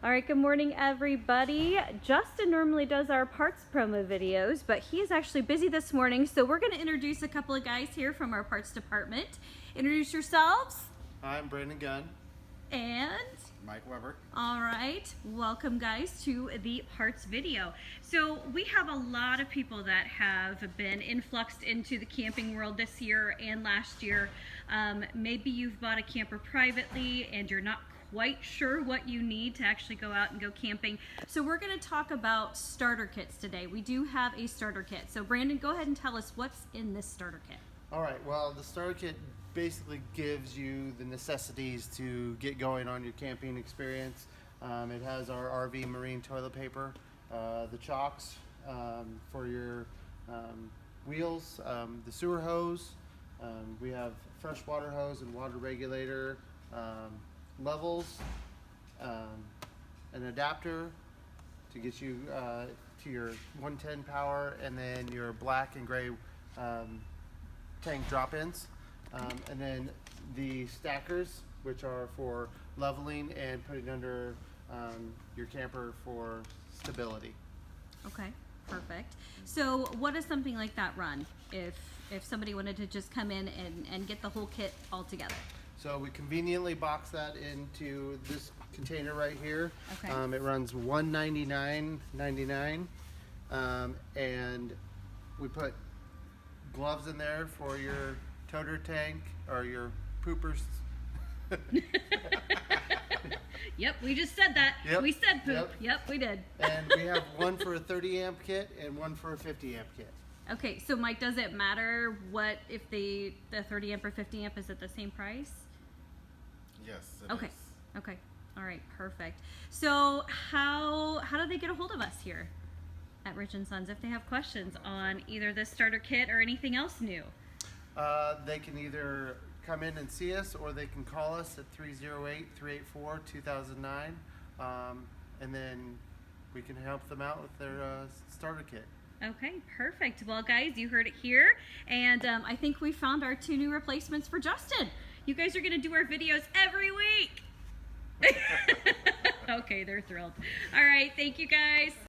All right, good morning, everybody. Justin normally does our parts promo videos, but he is actually busy this morning, so we're going to introduce a couple of guys here from our parts department. Introduce yourselves. Hi, I'm Brandon Gunn. And Mike Weber. all right, welcome guys to the parts video. So we have a lot of people that have been influxed into the camping world this year and last year. Maybe you've bought a camper privately and you're not quite sure what you need to actually go out and go camping. So we're going to talk about starter kits today. We do have a starter kit. So Brandon, go ahead and tell us what's in this starter kit. All right, well, the starter kit basically gives you the necessities to get going on your camping experience. It has our RV marine toilet paper, the chocks for your wheels, the sewer hose. We have freshwater hose and water regulator, levels, an adapter to get you to your 110 power, and then your black and gray tank drop-ins, and then the stackers, which are for leveling and putting under your camper for stability. Okay, perfect. So what does something like that run if somebody wanted to just come in and get the whole kit all together? So we conveniently box that into this container right here. Okay. It runs $199.99, and we put gloves in there for your toter tank or your poopers. Yep, we just said that. Yep. We said poop. Yep. We did. And we have one for a 30 amp kit and one for a 50 amp kit. Okay, so Mike, does it matter what if the 30 amp or 50 amp is at the same price? Yes, it Okay. is. Okay. All right, perfect. So how do they get a hold of us here at Rich & Sons if they have questions on either this starter kit or anything else new? They can either come in and see us, or they can call us at 308-384-2009, and then we can help them out with their starter kit. Okay, perfect. Well, guys, you heard it here, and I think we found our 2 new replacements for Justin. You guys are going to do our videos every week. Okay, they're thrilled. All right, thank you, guys.